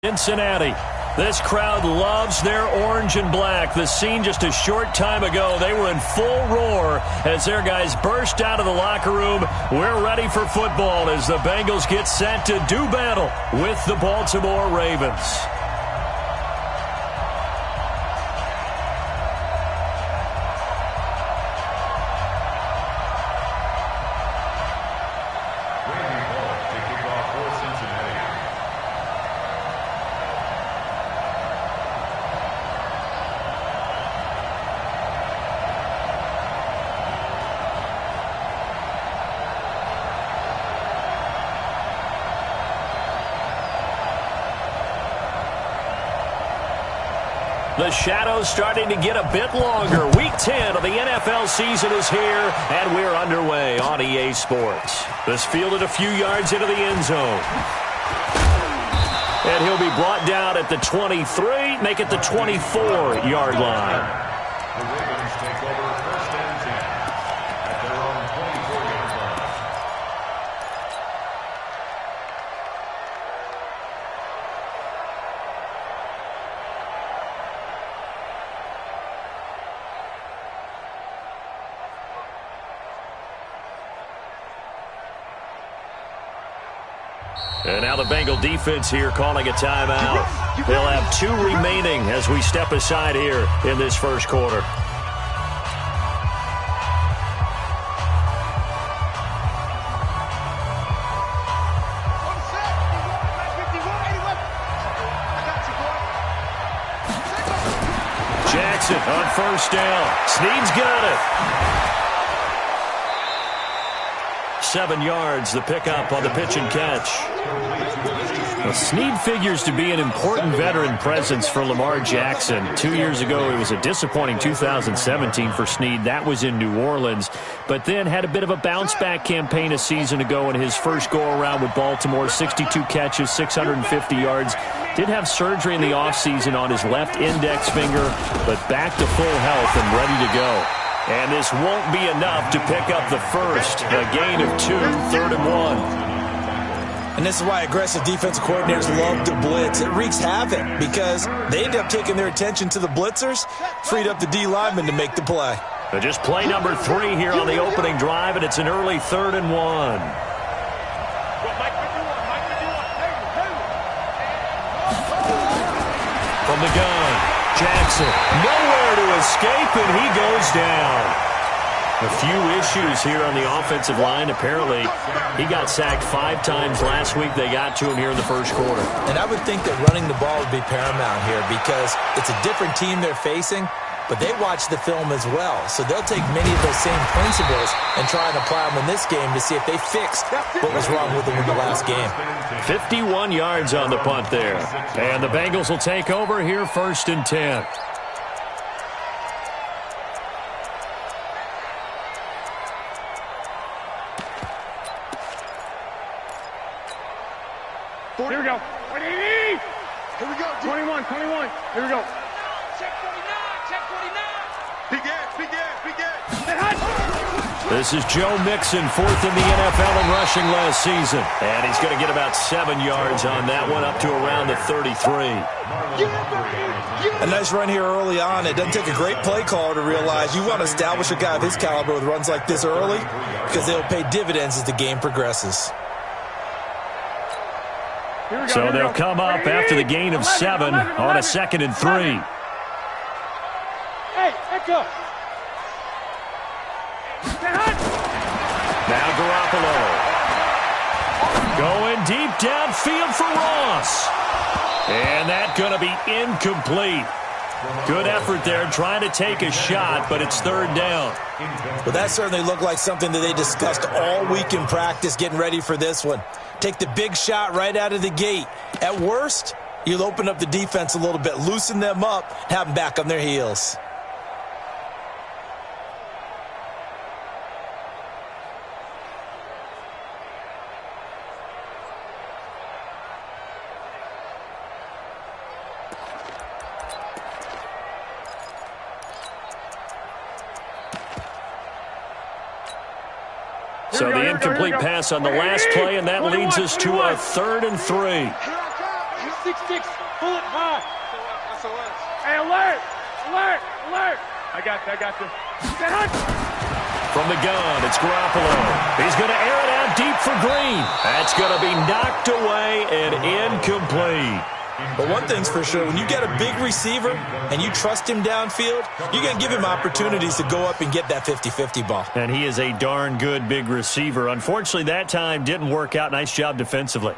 Cincinnati. This crowd loves their orange and black. The scene just a short time ago, they were in full roar as their guys burst out of the locker room. We're ready for football as the Bengals get set to do battle with the Baltimore Ravens. The shadow's starting to get a bit longer. Week 10 of the NFL season is here, and we're underway on EA Sports. This fielded a few yards into the end zone. And he'll be brought down at the 23, make it the 24-yard line. The Ravens take over first and 10 at their own 24-yard line. And now the Bengal defense here calling a timeout. They'll have 2 remaining as we step aside here in this first quarter. Jackson on first down. Snead's got it. 7 yards, the pickup on the pitch and catch. Well, Snead figures to be an important veteran presence for Lamar Jackson. 2 years ago, it was a disappointing 2017 for Snead. That was in New Orleans, but then had a bit of a bounce-back campaign a season ago in his first go-around with Baltimore. 62 catches, 650 yards. Did have surgery in the offseason on his left index finger, but back to full health and ready to go. And this won't be enough to pick up the first. A gain of 2, 3rd and 1. And this is why aggressive defensive coordinators love to blitz. It wreaks havoc because they end up taking their attention to the blitzers, freed up the D lineman to make the play. But just play number 3 here on the opening drive, and it's an early 3rd and 1. From the gun. Jackson, nowhere to escape, and he goes down. A few issues here on the offensive line. Apparently, he got sacked 5 times last week. They got to him here in the first quarter. And I would think that running the ball would be paramount here because it's a different team they're facing, but they watch the film as well. So they'll take many of those same principles and try and apply them in this game to see if they fixed what was wrong with them in the last game. 51 yards on the punt there. And the Bengals will take over here 1st and 10. Here we go. Here we go. 21. Here we go. Check 49. This is Joe Mixon, 4th in the NFL in rushing last season. And he's going to get about 7 yards on that one, up to around the 33. A nice run here early on. It doesn't take a great play caller to realize you want to establish a guy of his caliber with runs like this early because they'll pay dividends as the game progresses. So they'll come up after the gain of 7 on a 2nd and 3. Hey, let's go. Now Garoppolo. Going deep downfield for Ross. And that's going to be incomplete. Good effort there trying to take a shot, but it's 3rd down. Well, that certainly looked like something that they discussed all week in practice getting ready for this one. Take the big shot right out of the gate. At worst, you'll open up the defense a little bit, loosen them up, have them back on their heels. So the incomplete pass on the last play, and that leads us to a 3rd and 3. 6-6. Pull it high. Hey, alert! Alert! Alert! I got you. Get hot! From the gun, it's Garoppolo. He's going to air it out deep for Green. That's going to be knocked away and incomplete. But one thing's for sure, when you get a big receiver and you trust him downfield, you're going to give him opportunities to go up and get that 50-50 ball. And he is a darn good big receiver. Unfortunately, that time didn't work out. Nice job defensively.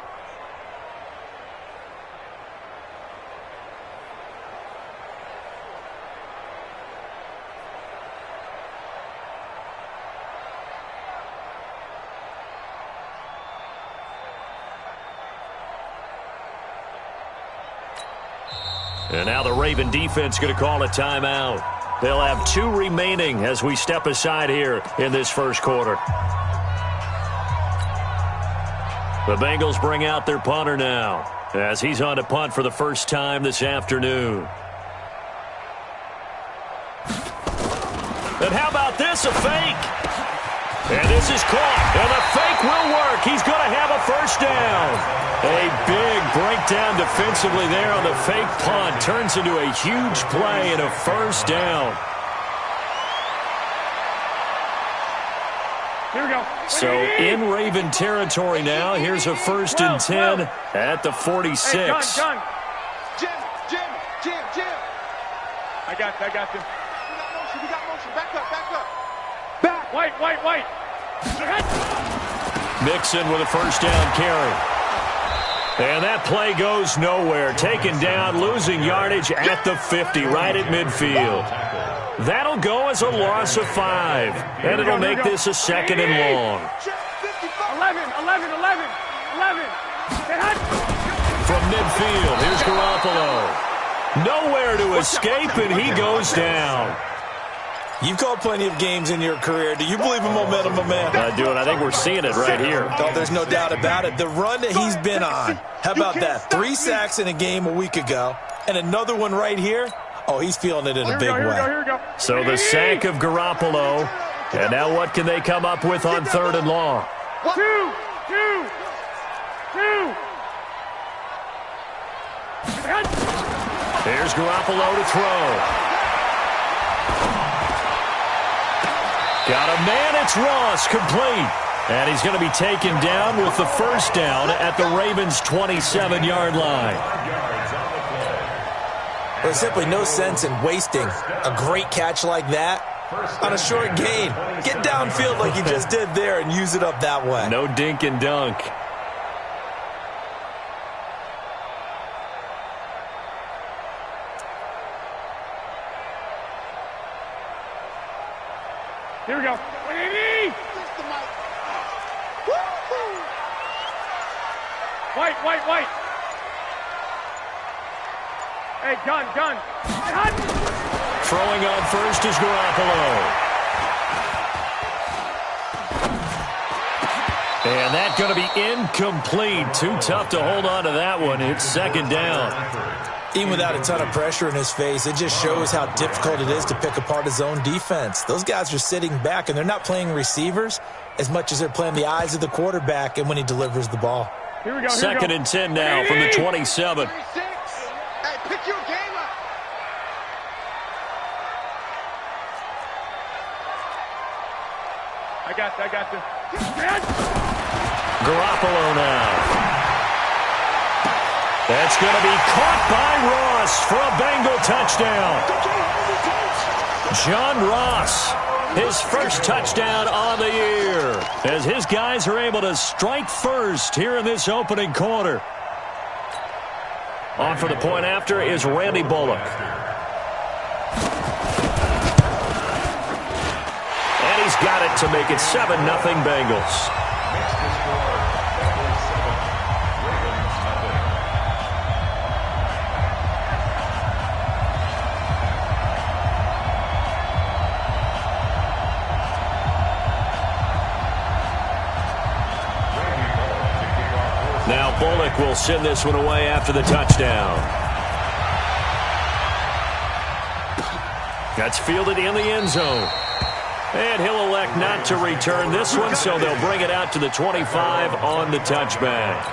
And now the Raven defense going to call a timeout. They'll have 2 remaining as we step aside here in this first quarter. The Bengals bring out their punter now as he's on to punt for the first time this afternoon. And how about this, a fake? And this is caught, and the fake will work. He's going to have a first down. A big breakdown defensively there on the fake punt. Turns into a huge play and a first down. Here we go. So in Raven territory now. Here's a 1st and 10 at the 46. Hey, John. Jim. I got you. We got motion. Back up. Back. White. Mixon with a first down carry. And that play goes nowhere. Taken down, losing yardage at the 50, right at midfield. That'll go as a loss of 5. And it'll make this a 2nd and long. 11. From midfield, here's Garoppolo. Nowhere to escape, and he goes down. You've called plenty of games in your career. Do you believe in momentum, man? I do, and I think we're seeing it right here. Oh, there's no doubt about it. The run that he's been on. How about that? 3 sacks in a game a week ago, and another one right here. Oh, he's feeling it in a big way. Here we go. So the sack of Garoppolo, and now what can they come up with on 3rd and long? 2. Here's Garoppolo to throw. Got a man, it's Ross, complete. And he's going to be taken down with the first down at the Ravens' 27-yard line. There's simply no sense in wasting a great catch like that on a short gain. Get downfield like you just did there and use it up that way. No dink and dunk. Here we go. White. Hey, gun. Throwing on first is Garoppolo. And that's going to be incomplete. Too tough to hold on to that one. It's 2nd down. Even without a ton of pressure in his face, it just shows how difficult it is to pick apart his own defense. Those guys are sitting back, and they're not playing receivers as much as they're playing the eyes of the quarterback and when he delivers the ball. Here we go. 2nd and 10 now from the 27. Hey, pick your game up. I got you. Garoppolo now. That's going to be caught by Ross for a Bengal touchdown. John Ross, his first touchdown on the year, as his guys are able to strike first here in this opening quarter. On for the point after is Randy Bullock. And he's got it to make it 7-0 Bengals. Now Bullock will send this one away after the touchdown. That's fielded in the end zone. And he'll elect not to return this one, so they'll bring it out to the 25 on the touchback.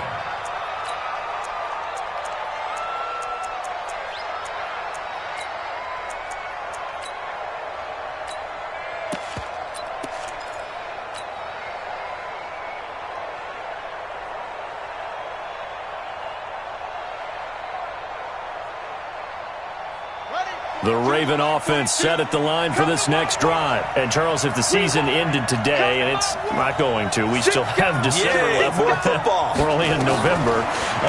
The Raven offense set at the line for this next drive. And, Charles, if the season ended today, and it's not going to, we still have December left. More football. We're only in November.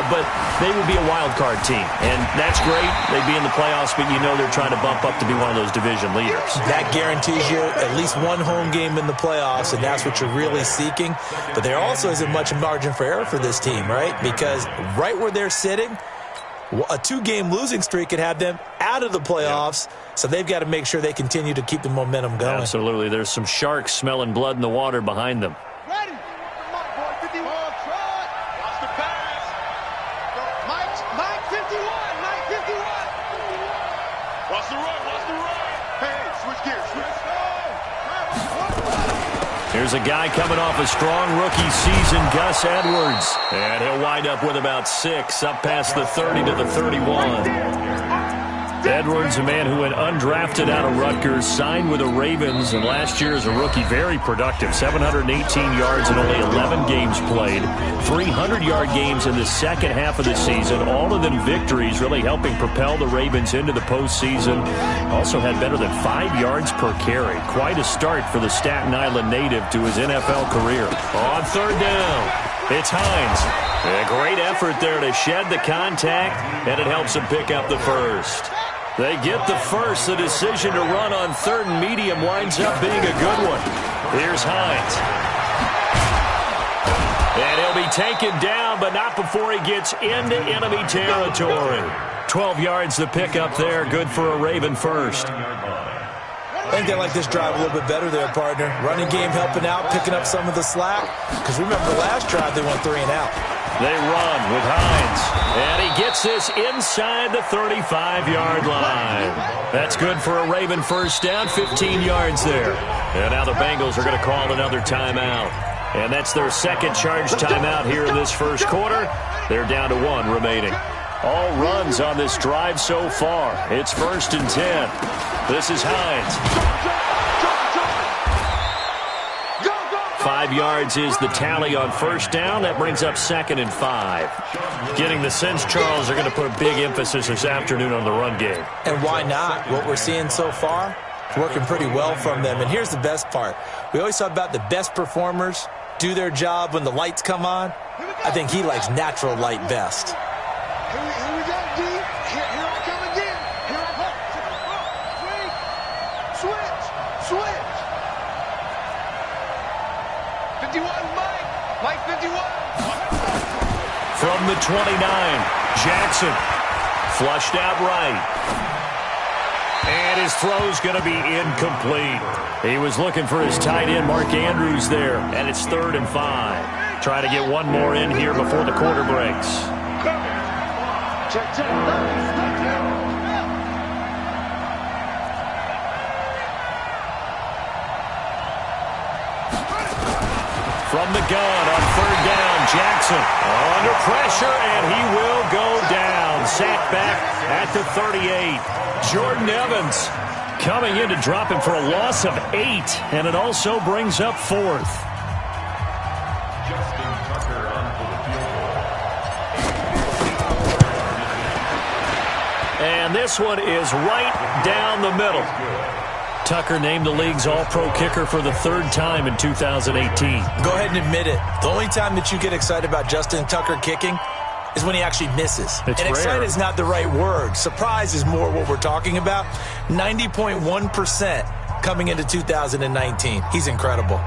But they would be a wild card team. And that's great. They'd be in the playoffs, but you know they're trying to bump up to be one of those division leaders. That guarantees you at least one home game in the playoffs, and that's what you're really seeking. But there also isn't much margin for error for this team, right? Because right where they're sitting, a 2-game losing streak could have them out of the playoffs, so they've got to make sure they continue to keep the momentum going. Absolutely. There's some sharks smelling blood in the water behind them. Ready. Come on, boy. 51. Watch the pass. Mike 51. Mike 51. Watch the run. Hey, switch gears. Here's a guy coming off a strong rookie season, Gus Edwards. And he'll wind up with about 6, up past the 30 to the 31. Edwards, a man who went undrafted out of Rutgers, signed with the Ravens, and last year as a rookie, very productive. 718 yards in only 11 games played. 300-yard games in the second half of the season. All of them victories, really helping propel the Ravens into the postseason. Also had better than 5 yards per carry. Quite a start for the Staten Island native to his NFL career. On third down, it's Hines. A great effort there to shed the contact, and it helps him pick up the first. They get the first. The decision to run on third and medium winds up being a good one. Here's Hines. And he'll be taken down, but not before he gets into enemy territory. 12 yards the pickup there. Good for a Raven first. I think they like this drive a little bit better there, partner. Running game helping out, picking up some of the slack. Because remember, last drive they went 3 and out. They run with Hines. And he gets this inside the 35-yard line. That's good for a Raven first down, 15 yards there. And now the Bengals are going to call another timeout. And that's their second charge timeout here in this first quarter. They're down to 1 remaining. All runs on this drive so far. It's 1st and 10. This is Hines. 5 yards is the tally on first down. That brings up 2nd and 5. Getting the sense, Charles, they're going to put big emphasis this afternoon on the run game. And why not? What we're seeing so far, it's working pretty well from them. And here's the best part. We always talk about the best performers do their job when the lights come on. I think he likes natural light best. Here we go, D. Here I come again. Here I come. Switch. 51, Mike 51. From the 29, Jackson. Flushed out right. And his throw's going to be incomplete. He was looking for his tight end, Mark Andrews, there. And it's 3rd and 5. Trying to get one more in here before the quarter breaks. Check. From the gun on 3rd down, Jackson under pressure, and he will go down. Sacked back at the 38. Jordan Evans coming in to drop him for a loss of 8, and it also brings up 4th. And this one is right down the middle. Tucker named the league's all-pro kicker for the 3rd time in 2018. Go ahead and admit it. The only time that you get excited about Justin Tucker kicking is when he actually misses. It's and rare. excited is not the right word. Surprise is more what we're talking about. 90.1% coming into 2019. He's incredible.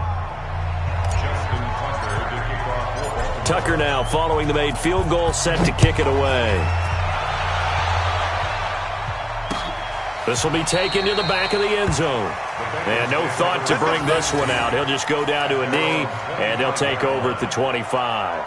Tucker now following the made field goal, set to kick it away. This will be taken to the back of the end zone. And no thought to bring this one out. He'll just go down to a knee, and he'll take over at the 25.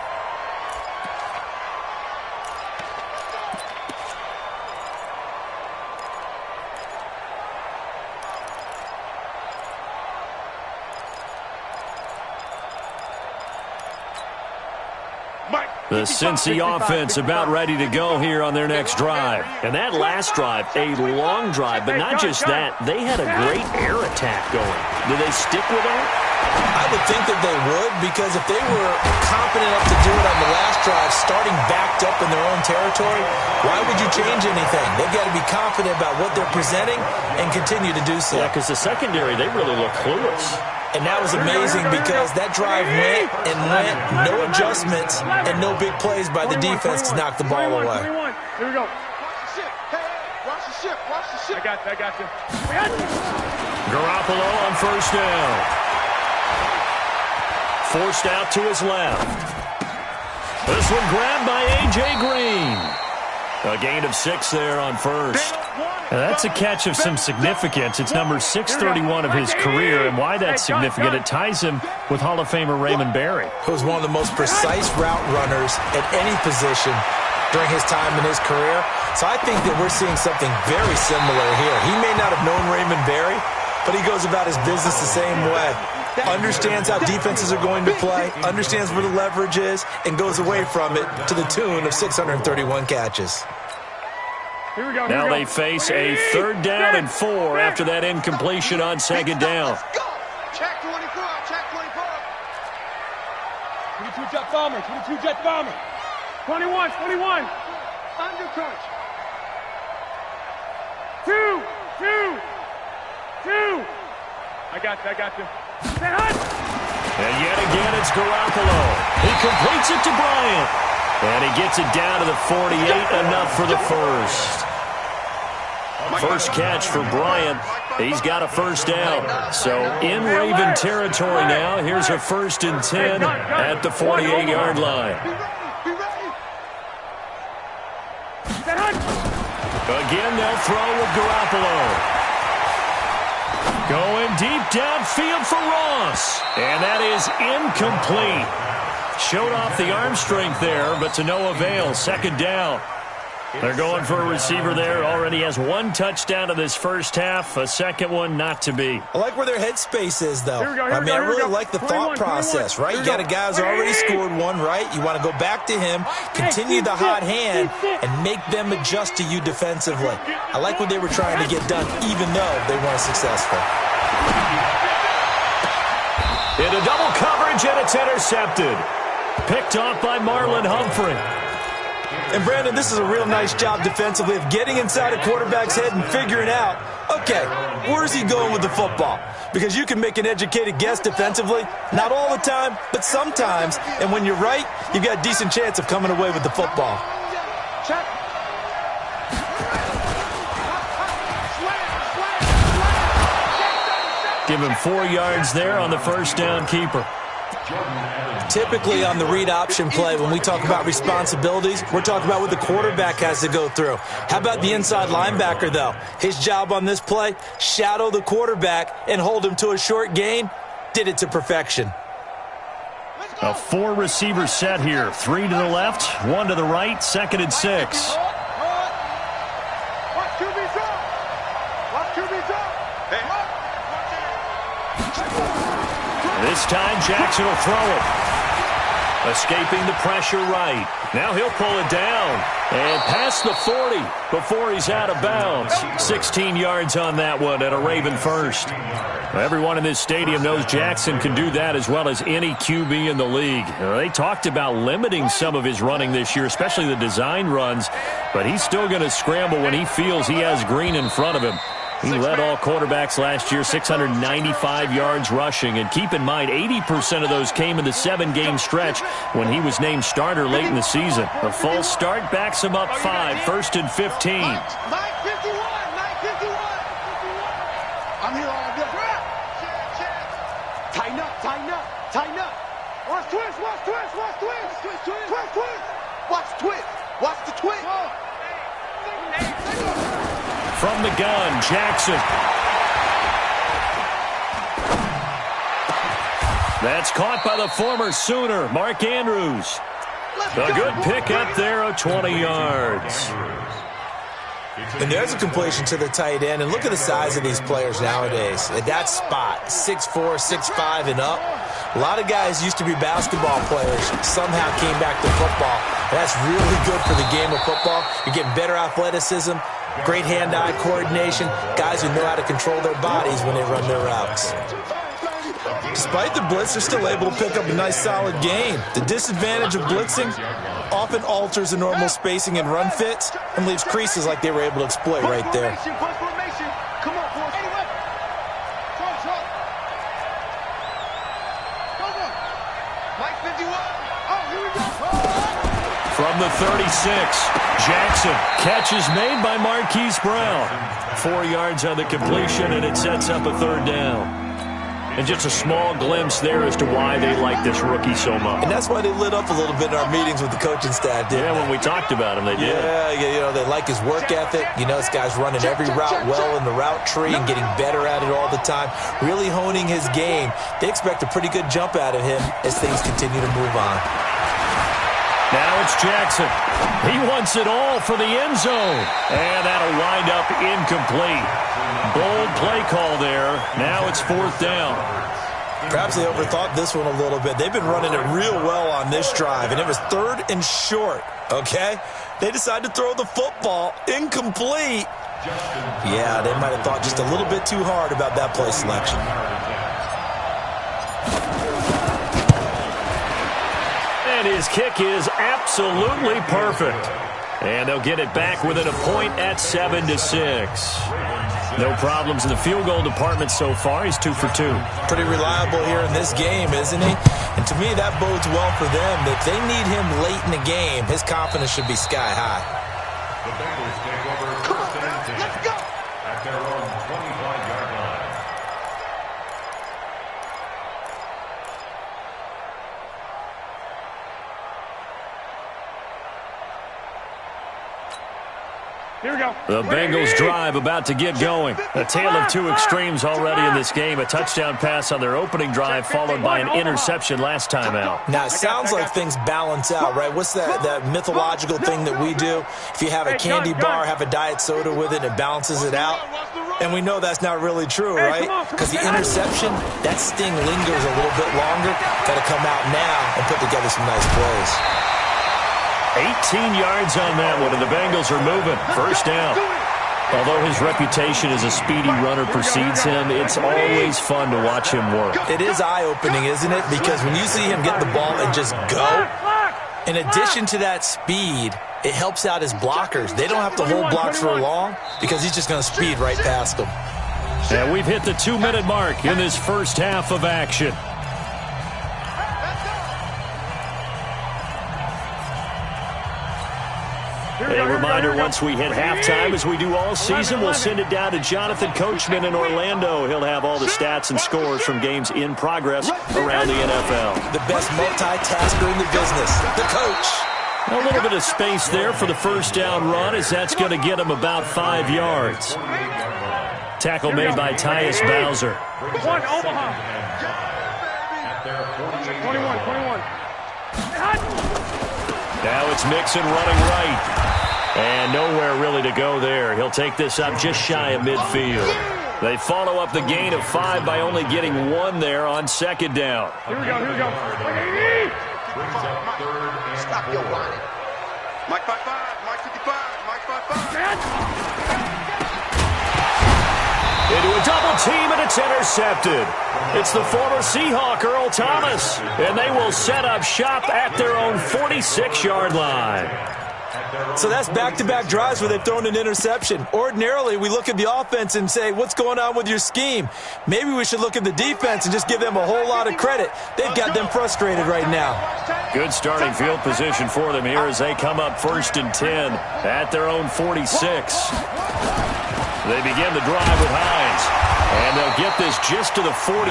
The Cincy offense about ready to go here on their next drive. And that last drive, a long drive, but not just that. They had a great air attack going. Do they stick with that? I would think that they would, because if they were competent enough to do it on the last drive starting backed up in their own territory, why would you change anything? They've got to be confident about what they're presenting and continue to do so. Yeah, because the secondary, they really look clueless. And that was amazing because that drive went and went, no adjustments and no big plays by the defense to knock the ball away. Here we go. Watch the ship. Hey, watch the ship. Watch the ship. I got you. Garoppolo on first down. Forced out to his left. This one grabbed by A.J. Green. A gain of 6 there on first. Now that's a catch of some significance. It's number 631 of his career, and why that's significant, it ties him with Hall of Famer Raymond Berry. Who was one of the most precise route runners at any position during his time in his career. So I think that we're seeing something very similar here. He may not have known Raymond Berry, but he goes about his business the same way. Understands how defenses are going to play, understands where the leverage is, and goes away from it to the tune of 631 catches. Now they face a 3rd down and 4 after that incompletion on 2nd down. Check 24. Check 24. 22 jet bomber. 22 jet bomber. 21. Under crunch. 2. I got you. And yet again, it's Garoppolo. He completes it to Bryant. And he gets it down to the 48, enough for the first. First catch for Bryant. He's got a first down. So in Raven territory now. Here's a 1st and 10 at the 48-yard line. Again, they'll throw with Garoppolo. Going deep downfield for Ross. And that is incomplete. Showed off the arm strength there, but to no avail. 2nd down. They're going for a receiver there. Already has 1 touchdown in this first half. A second one not to be. I like where their headspace is, though. I really like the thought process, right? You got a guy who's already scored 1, right? You want to go back to him, continue the hot hand, and make them adjust to you defensively. I like what they were trying to get done, even though they weren't successful. Into double coverage, and it's intercepted. Picked off by Marlon Humphrey. And, Brandon, this is a real nice job defensively of getting inside a quarterback's head and figuring out, okay, where's he going with the football? Because you can make an educated guess defensively, not all the time, but sometimes. And when you're right, you've got a decent chance of coming away with the football. Check. Give him 4 yards there on the first down keeper. Typically on the read option play, when we talk about responsibilities, we're talking about what the quarterback has to go through. How about the inside linebacker, though? His job on this play, shadow the quarterback and hold him to a short gain. Did it to perfection. A 4-receiver set here. 3 to the left, 1 to the right, 2nd and 6. Watch QB drop. Watch QB drop. This time, Jackson will throw it. Escaping the pressure right. Now he'll pull it down. And past the 40 before he's out of bounds. 16 yards on that one at a Raven first. Everyone in this stadium knows Jackson can do that as well as any QB in the league. They talked about limiting some of his running this year, especially the design runs. But he's still going to scramble when he feels he has Green in front of him. He led all quarterbacks last year, 695 yards rushing. And keep in mind, 80% of those came in the 7-game stretch when he was named starter late in the season. A false start backs him up 5, 1st and 15. 951. I'm here all day. Tighten up. Watch twist. Watch the twist. From the gun, Jackson. That's caught by the former Sooner, Mark Andrews. A good pick up there of 20 yards. And there's a completion to the tight end. And look at the size of these players nowadays. At that spot, 6'4", 6'5", and up. A lot of guys used to be basketball players, somehow came back to football. And that's really good for the game of football. You're getting better athleticism, great hand-eye coordination, guys who know how to control their bodies when they run their routes. Despite the blitz, they're still able to pick up a nice, solid gain. The disadvantage of blitzing often alters the normal spacing and run fits and leaves creases like they were able to exploit right there. Come on, boys. Anyway. Mike 51. Oh, here we go. From the 36, Jackson. Catch is made by Marquise Brown. 4 yards on the completion, and it sets up a 3rd down. And just a small glimpse there as to why they like this rookie so much. And that's why they lit up a little bit in our meetings with the coaching staff, didn't they? When we talked about him, they did. Yeah, they like his work ethic. This guy's running every route well in the route tree and getting better at it all the time, really honing his game. They expect a pretty good jump out of him as things continue to move on. Now it's Jackson. He wants it all for the end zone. And that'll wind up incomplete. Bold play call there. Now it's 4th down. Perhaps they overthought this one a little bit. They've been running it real well on this drive, and it was 3rd and short, okay? They decided to throw the football incomplete. Yeah, they might have thought just a little bit too hard about that play selection. And his kick is absolutely perfect. And they'll get it back within a point at 7-6. No problems in the field goal department so far. He's 2 for 2. Pretty reliable here in this game, isn't he? And to me, that bodes well for them. If they need him late in the game, his confidence should be sky high. The Bengals take over 1st and 10. Let's go! At their own 25-yard line. Here we go. The Bengals drive about to get going. A tale of 2 extremes already in this game. A touchdown pass on their opening drive followed by an interception last time out. Now, it sounds like things balance out, right? What's that mythological thing that we do? If you have a candy bar, have a diet soda with it, it balances it out. And we know that's not really true, right? Because the interception, that sting lingers a little bit longer. Got to come out now and put together some nice plays. 18 yards on that one, and the Bengals are moving. 1st down. Although his reputation as a speedy runner precedes him, it's always fun to watch him work. It is eye-opening, isn't it? Because when you see him get the ball and just go, in addition to that speed, it helps out his blockers. They don't have to hold blocks for long because he's just going to speed right past them. And we've hit the 2-minute mark in this first half of action. A reminder, once we hit halftime, as we do all season, we'll send it down to Jonathan Coachman in Orlando. He'll have all the stats and scores from games in progress around the NFL. The best multitasker in the business, the coach. A little bit of space there for the 1st down run, as that's going to get him about 5 yards. Tackle made by Tyus Bowser. 1, Omaha. 21. Now it's Mixon running right. And nowhere really to go there. He'll take this up just shy of midfield. They follow up the gain of 5 by only getting 1 there on 2nd down. Here we go. Brings up 3rd and 4. Stop your whining. Mike 55, Mike 55, Mike 55. Into a double team, and it's intercepted. It's the former Seahawk, Earl Thomas. And they will set up shop at their own 46-yard line. So that's back-to-back drives where they've thrown an interception. Ordinarily, we look at the offense and say, what's going on with your scheme? Maybe we should look at the defense and just give them a whole lot of credit. They've got them frustrated right now. Good starting field position for them here as they come up 1st and 10 at their own 46. They begin the drive with Hines. And they'll get this just to the 47,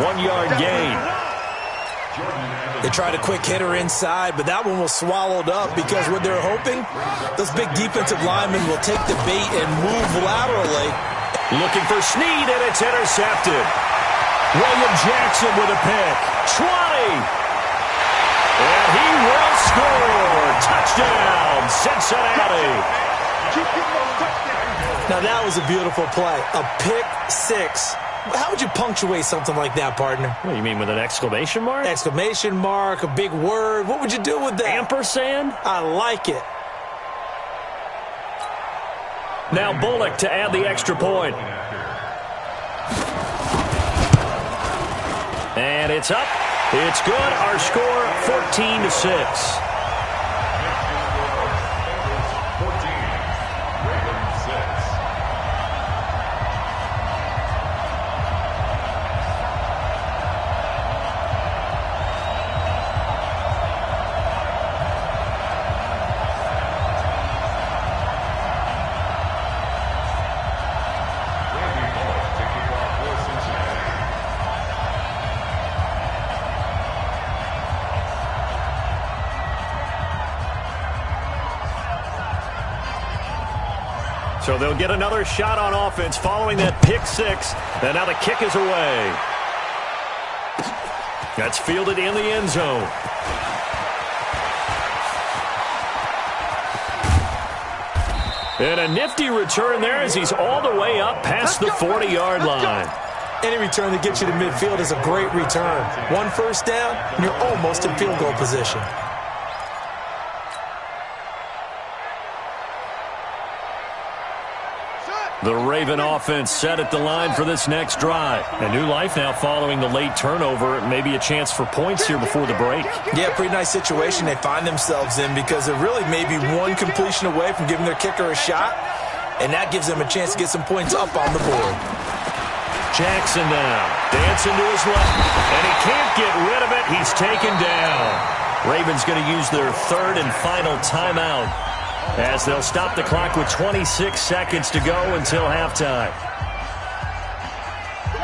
1-yard gain. They tried a quick hitter inside, but that one was swallowed up because what they're hoping, those big defensive linemen will take the bait and move laterally. Looking for Snead, and it's intercepted. William Jackson with a pick. 20. And he will score. Touchdown, Cincinnati. Now that was a beautiful play. A pick 6. How would you punctuate something like that, partner? What do you mean, with an exclamation mark? Exclamation mark, a big word. What would you do with that? Ampersand? I like it. Now Bullock to add the extra point. And it's up. It's good. Our score, 14-6. So they'll get another shot on offense following that pick six. And now the kick is away. That's fielded in the end zone. And a nifty return there as he's all the way up past the 40-yard line. Any return that gets you to midfield is a great return. One first down, and you're almost in field goal position. The Raven offense set at the line for this next drive. A new life now following the late turnover. Maybe a chance for points here before the break. Yeah, pretty nice situation they find themselves in because they're really maybe one completion away from giving their kicker a shot, and that gives them a chance to get some points up on the board. Jackson now, dancing to his left, and he can't get rid of it. He's taken down. Ravens going to use their third and final timeout, as they'll stop the clock with 26 seconds to go until halftime.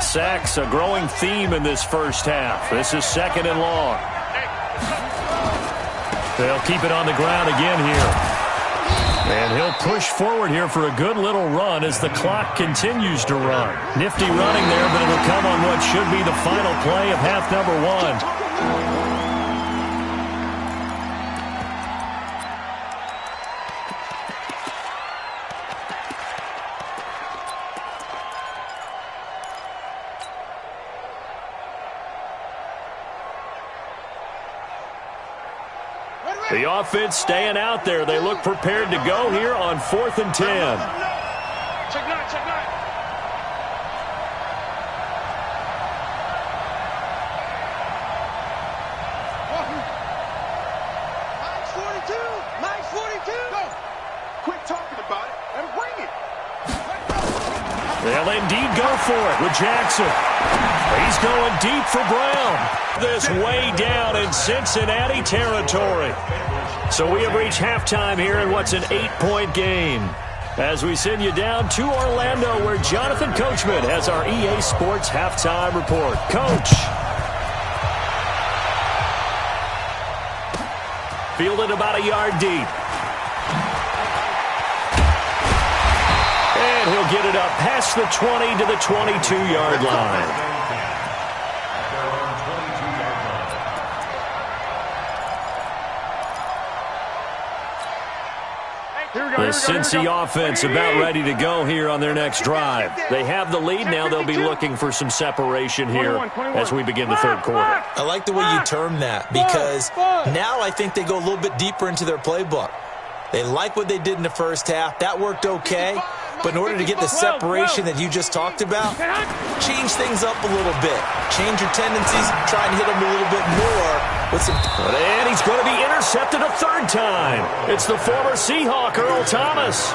Sacks, a growing theme in this first half. This is second and long. They'll keep it on the ground again here. And he'll push forward here for a good little run as the clock continues to run. Nifty running there, but it'll come on what should be the final play of half number one. The offense staying out there. They look prepared to go here on 4th and 10. Check nine, check nine. Mike's 42. Mike's 42. Go. Quit talking about it and bring it. They'll indeed go for it with Jackson. He's going deep for Brown. This way down in Cincinnati territory. So we have reached halftime here in what's an 8-point game, as we send you down to Orlando, where Jonathan Coachman has our EA Sports halftime report. Coach. Fielded about a yard deep. And he'll get it up past the 20 to the 22-yard line. The Cincy offense about ready to go here on their next drive. They have the lead now. They'll be looking for some separation here as we begin the third quarter. I like the way you term that because now I think they go a little bit deeper into their playbook. They like what they did in the first half. That worked okay. But in order to get the separation that you just talked about, change things up a little bit. Change your tendencies. Try and hit them a little bit more with some... And he's going to be intercepted a third time. It's the former Seahawk, Earl Thomas.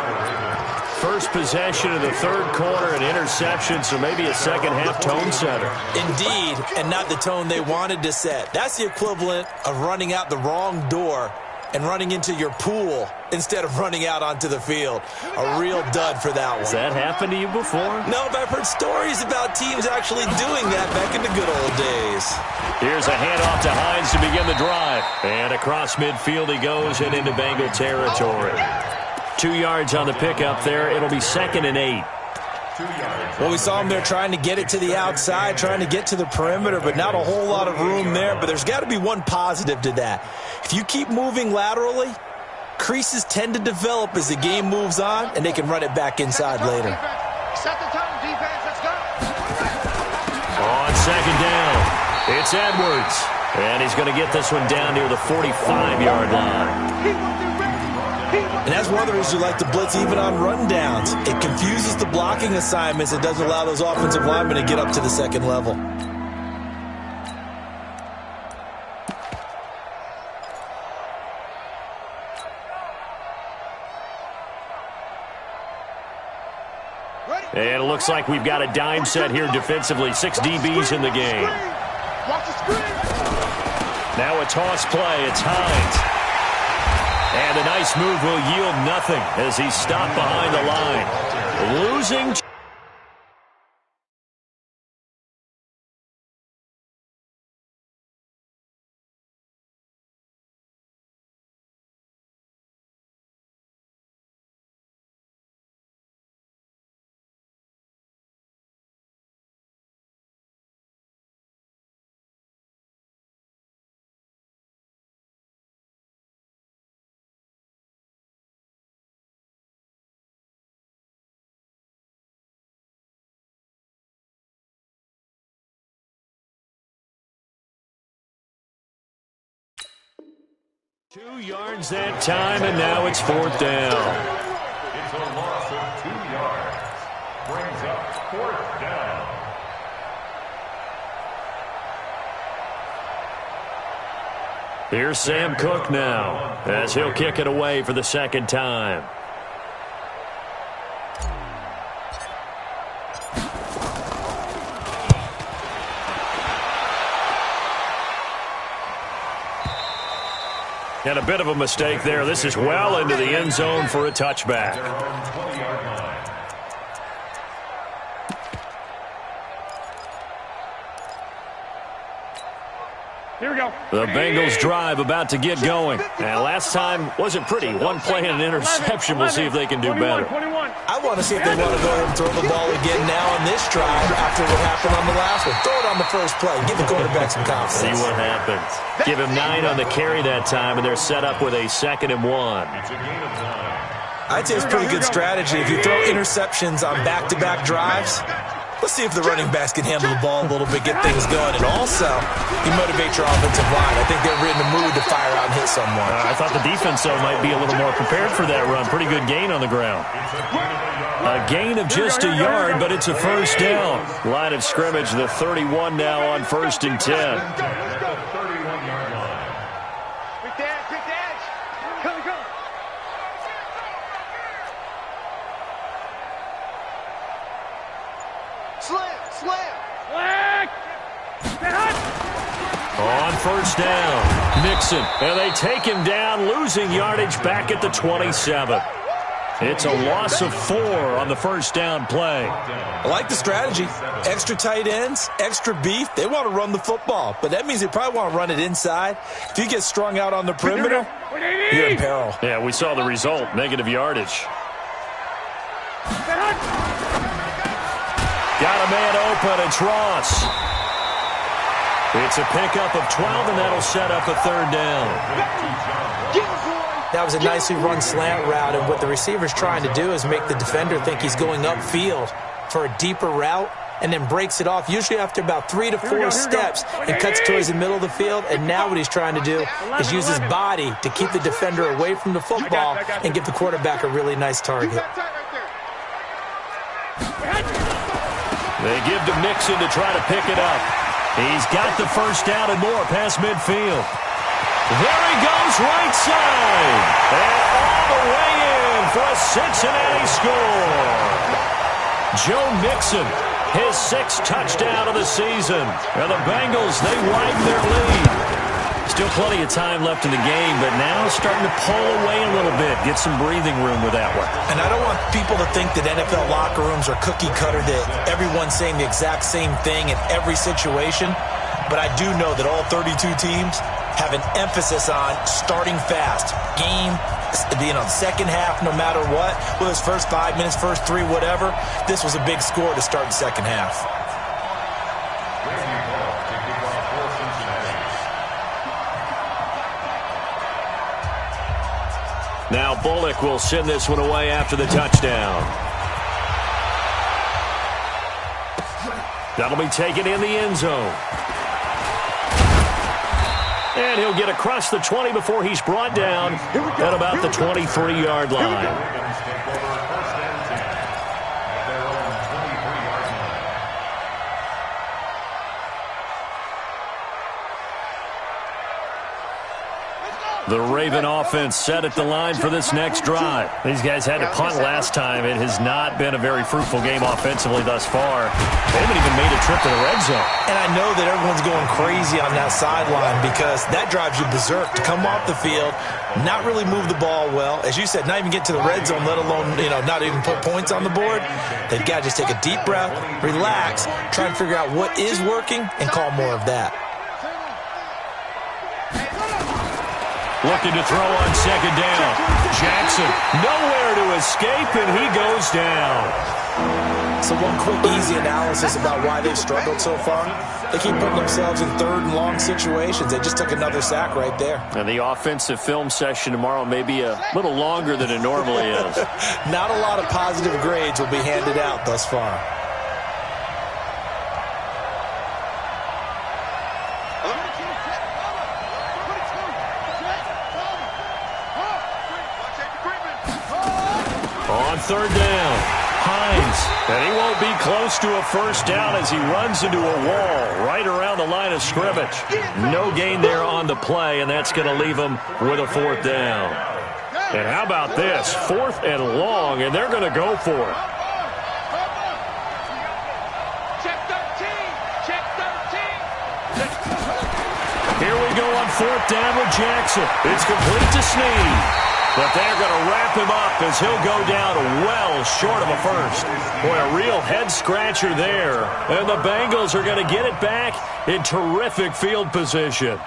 First possession of the third quarter, an interception, so maybe a second-half tone setter. Indeed, and not the tone they wanted to set. That's the equivalent of running out the wrong door and running into your pool instead of running out onto the field. A real dud for that one. Has that happened to you before? No, but I've heard stories about teams actually doing that back in the good old days. Here's a handoff to Hines to begin the drive. And across midfield he goes and into Bengal territory. 2 yards on the pickup there. It'll be 2nd and 8. Well, we saw him there trying to get it to the outside, trying to get to the perimeter, but not a whole lot of room there. But there's got to be one positive to that. If you keep moving laterally, creases tend to develop as the game moves on, and they can run it back inside later. Set the tone, defense. Let's go. On 2nd down, it's Edwards. And he's going to get this one down near the 45-yard line. And that's one of the reasons you like to blitz even on rundowns. It confuses the blocking assignments. It doesn't allow those offensive linemen to get up to the second level. And it looks like we've got a dime set here defensively. 6 DBs in the game. Watch the screen. Now a toss play. It's Hines. And a nice move will yield nothing as he's stopped behind the line. Losing. Two yards that time, and now it's 4th down. It's a loss of 2 yards. Brings up 4th down. Here's Sam Cook now as he'll kick it away for the 2nd time. And a bit of a mistake there. This is well into the end zone for a touchback. They're on 20-yard line. Here we go. The Bengals drive about to get going. And last time wasn't pretty. One play and an interception. We'll see if they can do better. 21. I want to see if they want to go ahead and throw the ball again now on this drive after what happened on the last one. Throw it on the first play. Give the quarterback some confidence. See what happens. Give him 9 on the carry that time, and they're set up with a 2nd and 1. It's a gain of 9. I'd say it's pretty good strategy. If you throw interceptions on back-to-back drives, let's see if the running backs can handle the ball a little bit, get things going. And also, you motivate your offensive line. I think they're in the mood to fire out and hit someone. I thought the defense, though, might be a little more prepared for that run. Pretty good gain on the ground. A gain of just a yard, but it's a 1st down. Line of scrimmage, the 31 now on 1st and 10. At the 31-yard line. Quick dash. Go. Slam. Black. Get hot. On 1st down, Nixon. And they take him down, losing yardage back at the 27. It's a loss of 4 on the 1st down play. I like the strategy. Extra tight ends, extra beef. They want to run the football, but that means they probably want to run it inside. If you get strung out on the perimeter, you're in peril. Yeah, we saw the result, negative yardage. Get hot. Got a man open, it's Ross. It's a pickup of 12, and that'll set up a 3rd down. That was a nicely run slant route, and what the receiver's trying to do is make the defender think he's going upfield for a deeper route, and then breaks it off, usually after about 3 to 4 steps, and cuts towards the middle of the field. And now what he's trying to do is use his body to keep the defender away from the football and give the quarterback a really nice target. They give to Nixon to try to pick it up. He's got the 1st down and more past midfield. There he goes, right side. And all the way in for a Cincinnati score. Joe Mixon, his 6th touchdown of the season. And the Bengals, they widen their lead. Still plenty of time left in the game, but now starting to pull away a little bit. Get some breathing room with that one. And I don't want people to think that NFL locker rooms are cookie cutter, that everyone's saying the exact same thing in every situation. But I do know that all 32 teams have an emphasis on starting fast. Game, second half, no matter what. Whether it's first 5 minutes, first 3, whatever. This was a big score to start the second half. Now Bullock will send this one away after the touchdown. That'll be taken in the end zone. And he'll get across the 20 before he's brought down at about the 23-yard line. The Raven offense set at the line for this next drive. These guys had to punt last time. It has not been a very fruitful game offensively thus far. They haven't even made a trip to the red zone. And I know that everyone's going crazy on that sideline because that drives you berserk to come off the field, not really move the ball well. As you said, not even get to the red zone, let alone, not even put points on the board. They've got to just take a deep breath, relax, try and figure out what is working, and call more of that. Looking to throw on second down. Jackson nowhere to escape, and he goes down. So one quick, easy analysis about why they've struggled so far. They keep putting themselves in third and long situations. They just took another sack right there. And the offensive film session tomorrow may be a little longer than it normally is. Not a lot of positive grades will be handed out thus far. On third down, Hines, and he won't be close to a first down as he runs into a wall right around the line of scrimmage. No gain there on the play, and that's going to leave him with a fourth down. And how about this? 4th and long, and they're going to go for it. Check 13. Check 13. Here we go on 4th down with Jackson. It's complete to Snead. But they're going to wrap him up as he'll go down well short of a first. Boy, a real head-scratcher there. And the Bengals are going to get it back in terrific field position.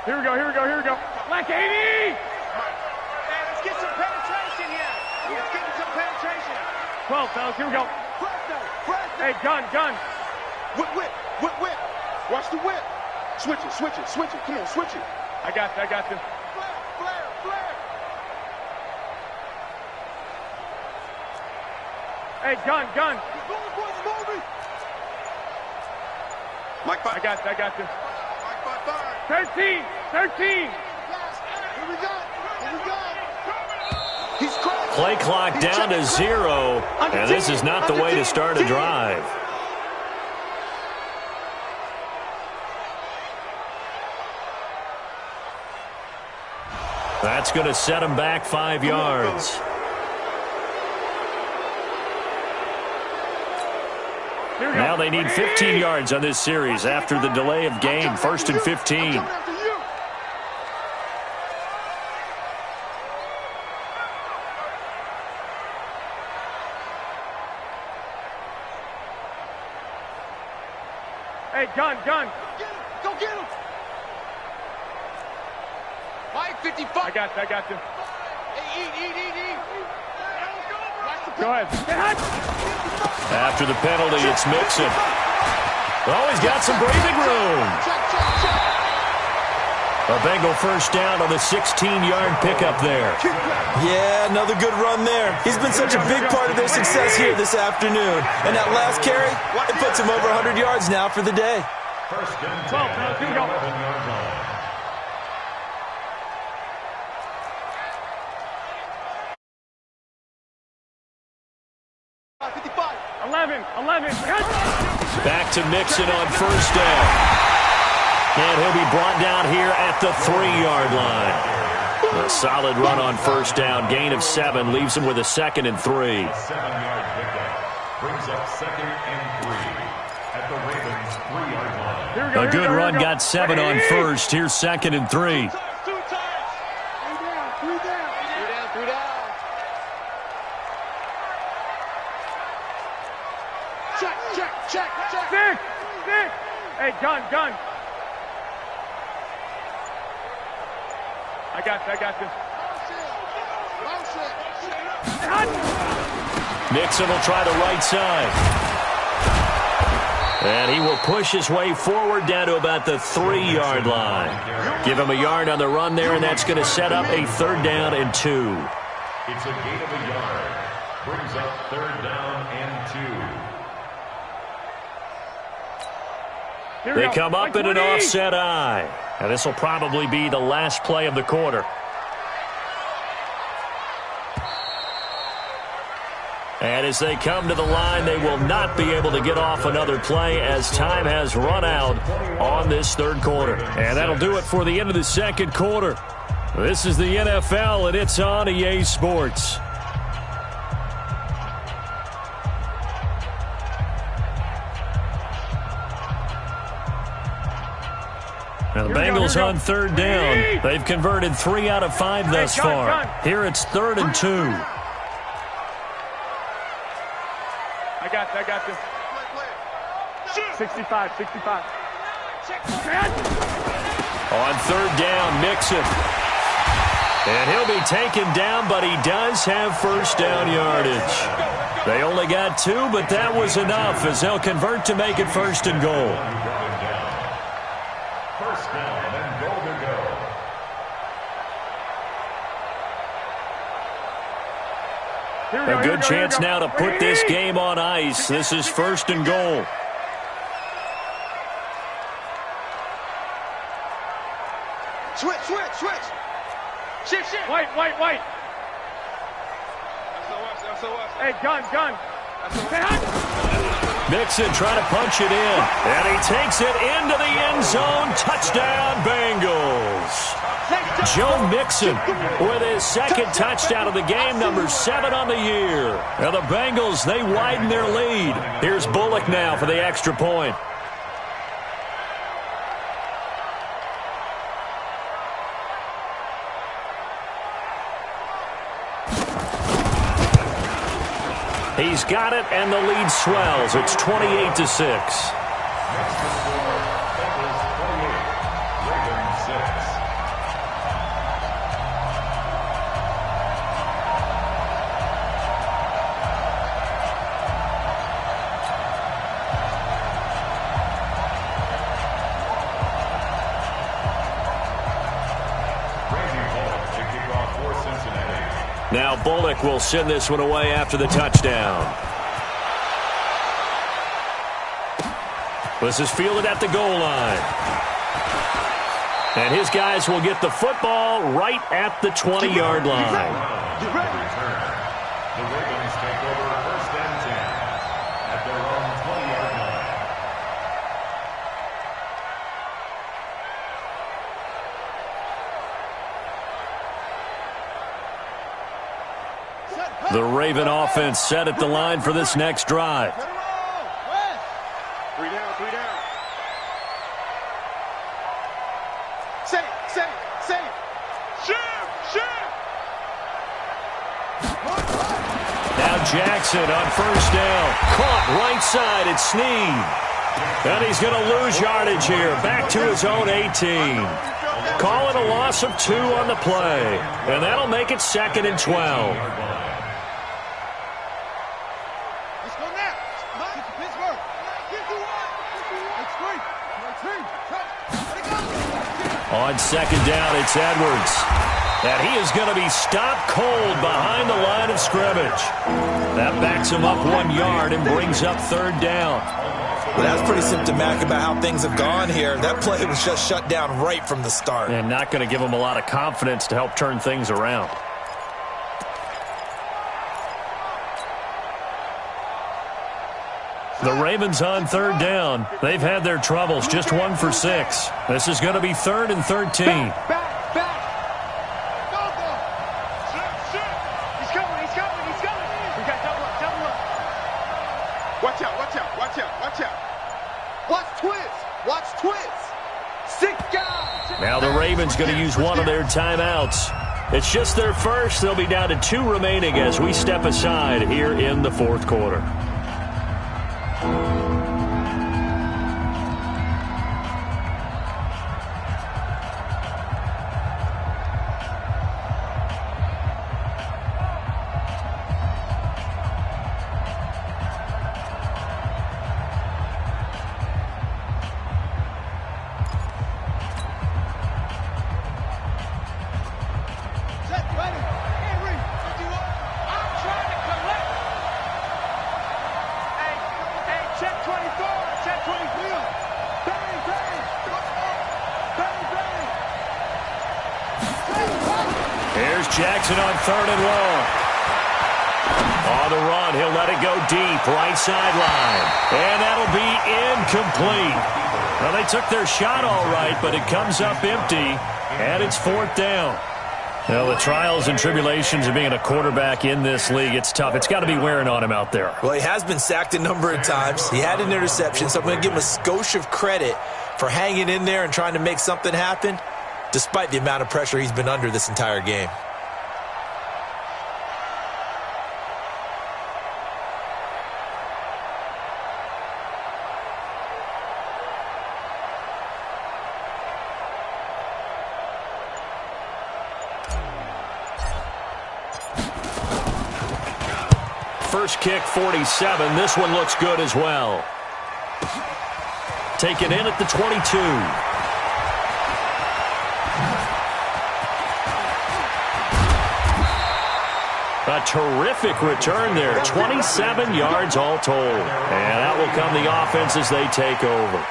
Here we go, here we go, here we go. Black 80! Let's get some penetration here. Let's get some penetration. 12, fellas, here we go. Fresno. Hey, gun. Whip. Watch the whip. Switch it. Come on, switch it. I got this. Flare. Hey, gun. He's moving. Mike, I got this. Mike, 13. Here we go. He's crazy. Play clock down to 0, and this is not the way to start a drive. That's going to set him back 5 yards. Now they need 15 yards on this series after the delay of game. 1st and 15. Hey, gun. Go get him. Mike, 55. I got this. Hey, eat. Go ahead. Get hot. After the penalty, it's Mixon. Oh, he's got some breathing room. Check. A Bengal first down on the 16-yard pickup there. Yeah, another good run there. He's been such a big part of their success here this afternoon. And that last carry, it puts him over 100 yards now for the day. 12, fellas, here we go. 11. Back to Mixon on first down. And he'll be brought down here at the 3-yard line. A solid run on first down. Gain of 7 leaves him with a 2nd and 3. 7-yard pickup brings up 2nd and 3 at the Ravens' 3-yard line. A good run got 7 on first. Here's 2nd and 3. 2 times. 3 down. Check. 6. Hey, gun. I got this. Mixon will try the right side. And he will push his way forward down to about the 3-yard line. Give him a yard on the run there, and that's going to set up a 3rd down and 2. It's a gain of a yard. Brings up 3rd down and 2. They come up in an offset eye. And this will probably be the last play of the quarter. And as they come to the line, they will not be able to get off another play as time has run out on this third quarter. And that'll do it for the end of the second quarter. This is the NFL, and it's on EA Sports. Now the Bengals on third down. They've converted 3 out of 5 thus far. Here it's 3rd and 2. I got this. 65. On 3rd down, Mixon. And he'll be taken down, but he does have first down yardage. They only got 2, but that was enough as they'll convert to make it 1st and goal. First down and goal to go. A good chance now to put this game on ice. This is 1st and goal. Switch. Shift. White. Hey, gun. Mixon trying to punch it in, and he takes it into the end zone. Touchdown, Bengals. Joe Mixon with his 2nd touchdown of the game, number 7 on the year. Now the Bengals, they widen their lead. Here's Bullock now for the extra point. He's got it, and the lead swells. It's 28-6. Next to score, Bengals 28, Ravens 6. Now Bullock will send this one away after the touchdown. This is fielded at the goal line. And his guys will get the football right at the 20-yard line. The Ravens take over 1st and 10 at their own 20-yard line. The Raven offense set at the line for this next drive. 3 down. Safe. Shift. Now Jackson on 1st down. Caught right side. It's Snead. And he's going to lose yardage here. Back to his own 18. Call it a loss of 2 on the play. And that'll make it 2nd and 12. On 2nd down, it's Edwards. And he is going to be stopped cold behind the line of scrimmage. That backs him up 1 yard and brings up 3rd down. Well, that's pretty symptomatic about how things have gone here. That play was just shut down right from the start. And not going to give him a lot of confidence to help turn things around. The Ravens on 3rd down. They've had their troubles, just 1 for 6. This is going to be 3rd and 13. Back. Go. He's coming. We got double up. Watch out. Watch twist. 6 guys. Now the Ravens going to use one of their timeouts. It's just their first. They'll be down to 2 remaining as we step aside here in the 4th quarter. Jackson on 3rd and long. On the run, he'll let it go deep, right sideline. And that'll be incomplete. Well, they took their shot all right, but it comes up empty, and it's 4th down. Well, the trials and tribulations of being a quarterback in this league, it's tough. It's got to be wearing on him out there. Well, he has been sacked a number of times. He had an interception, so I'm going to give him a skosh of credit for hanging in there and trying to make something happen, despite the amount of pressure he's been under this entire game. First kick, 47. This one looks good as well. Taken in at the 22. A terrific return there. 27 yards all told. And out will come the offense as they take over.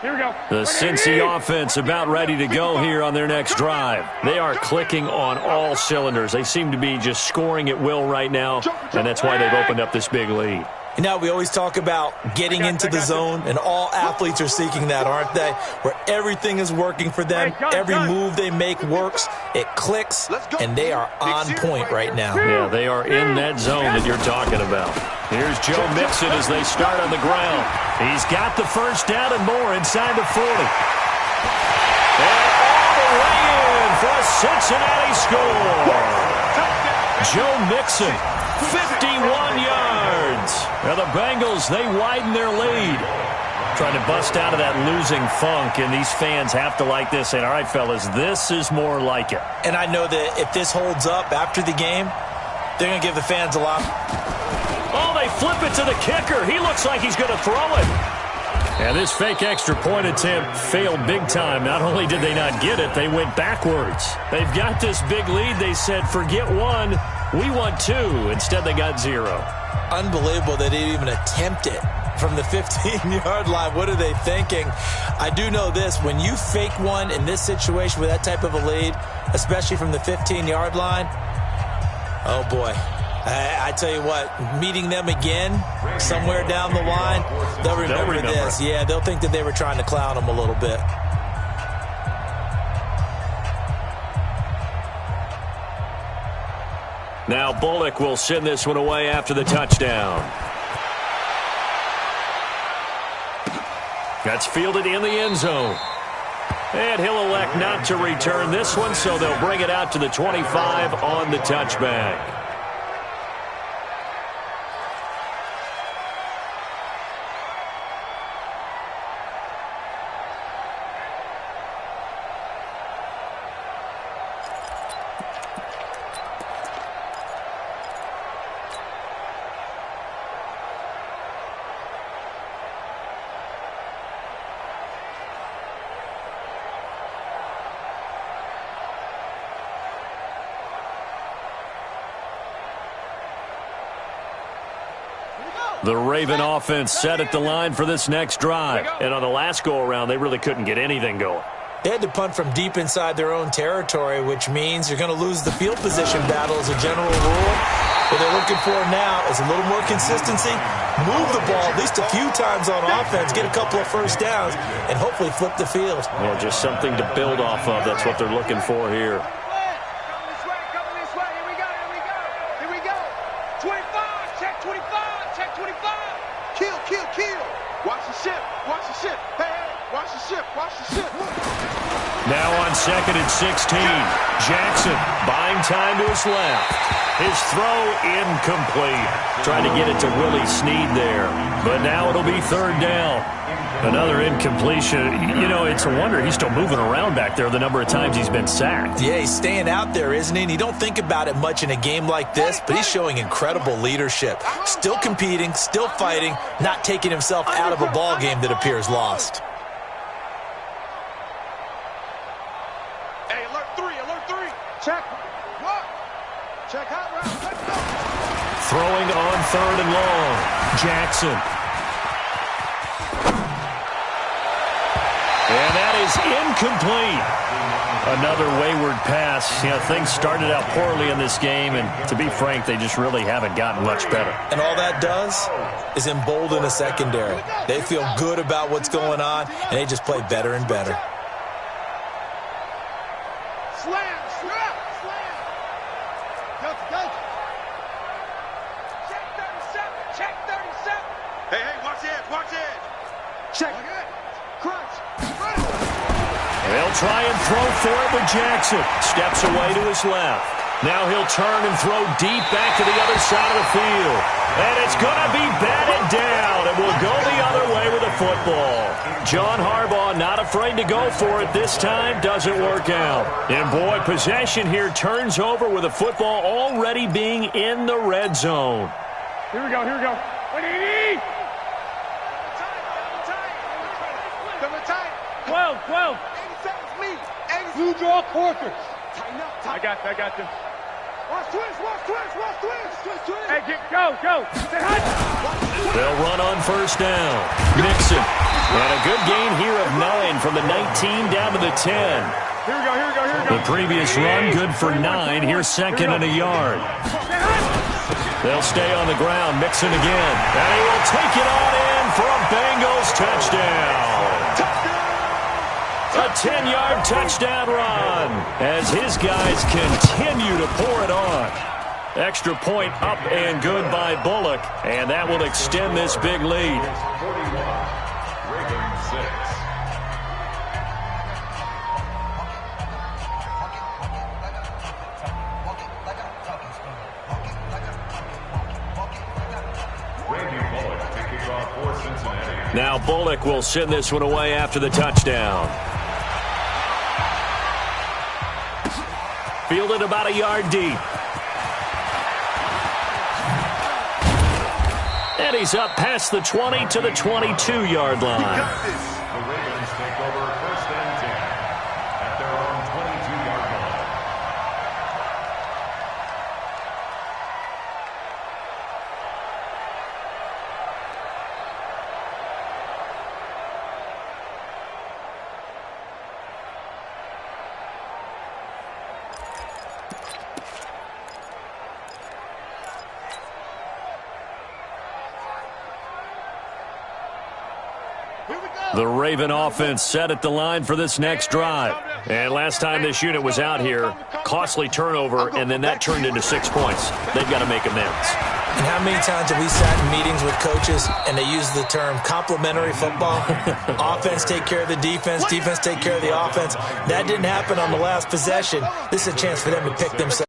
Here we go. The Cincy offense about ready to go here on their next drive. They are clicking on all cylinders. They seem to be just scoring at will right now, and that's why they've opened up this big lead. You know, we always talk about getting into the zone, and all athletes are seeking that, aren't they? Where everything is working for them, every move they make works, it clicks, and they are on point right now. Yeah, they are in that zone that you're talking about. Here's Joe Mixon as they start on the ground. He's got the first down and more inside the 40. And all the way in for a Cincinnati score. Joe Mixon, 51 yards. Now the Bengals, they widen their lead. Trying to bust out of that losing funk, and these fans have to like this. And all right, fellas, this is more like it. And I know that if this holds up after the game, they're going to give the fans a lot. Oh, they flip it to the kicker. He looks like he's going to throw it. And this fake extra point attempt failed big time. Not only did they not get it, they went backwards. They've got this big lead. They said, forget one, we want two. Instead, they got 0. Unbelievable that they even attempt it from the 15-yard line. What are they thinking? I do know this. When you fake one in this situation with that type of a lead, especially from the 15-yard line, oh, boy. I tell you what, meeting them again somewhere down the line, they'll remember this. Yeah, they'll think that they were trying to clown them a little bit. Now Bullock will send this one away after the touchdown. That's fielded in the end zone. And he'll elect not to return this one, so they'll bring it out to the 25 on the touchback. The Raven offense set at the line for this next drive. And on the last go-around, they really couldn't get anything going. They had to punt from deep inside their own territory, which means you're going to lose the field position battle as a general rule. What they're looking for now is a little more consistency, move the ball at least a few times on offense, get a couple of first downs, and hopefully flip the field. Well, just something to build off of. That's what they're looking for here. Now on 2nd and 16, Jackson buying time to his left. His throw incomplete. Trying to get it to Willie Snead there. But now it'll be 3rd down. Another incompletion. You know, it's a wonder he's still moving around back there the number of times he's been sacked. Yeah, he's staying out there, isn't he? And you don't think about it much in a game like this, but he's showing incredible leadership. Still competing, still fighting, not taking himself out of a ball game that appears lost. Hey, alert 3. Check. What? Check hot route. Let's go. Throwing on 3rd and long. Jackson. And that is incomplete. Another wayward pass. You know, things started out poorly in this game, and to be frank, they just really haven't gotten much better. And all that does is embolden a secondary. They feel good about what's going on, and they just play better and better. Slam, slam, slam. Go. Check 37, check 37. Hey, watch it. Check. Crunch. They'll try and throw for it, but Jackson steps away to his left. Now he'll turn and throw deep back to the other side of the field. And it's going to be batted down, and will go the other way with the football. John Harbaugh not afraid to go for it this time. Doesn't work out. And boy, possession here turns over with the football already being in the red zone. Here we go. What do you need? 12. 87's me. Blue draw quarters. Tighten up. I got this. Watch twist. Hey, go. Say hi. They'll run on 1st down. Mixon. And a good gain here of 9 from the 19 down to the 10. Here we go. The previous run good for 9. Here's 2nd and a yard. They'll stay on the ground. Mixon again. And he will take it on in for a Bengals touchdown. A 10-yard touchdown run as his guys continue to pour it on. Extra point up and good by Bullock, and that will extend this big lead. 41, Ravens 6. Randy Bullock to kick off for Cincinnati. Now Bullock will send this one away after the touchdown. Fielded about a yard deep. And he's up past the 20 to the 22-yard line. The Ravens take over 1st and 10 at their own 22-yard line. The Raven offense set at the line for this next drive. And last time this unit was out here, costly turnover, and then that turned into 6 points. They've got to make amends. And how many times have we sat in meetings with coaches and they use the term complementary football? Offense take care of the defense take care of the offense. That didn't happen on the last possession. This is a chance for them to pick themselves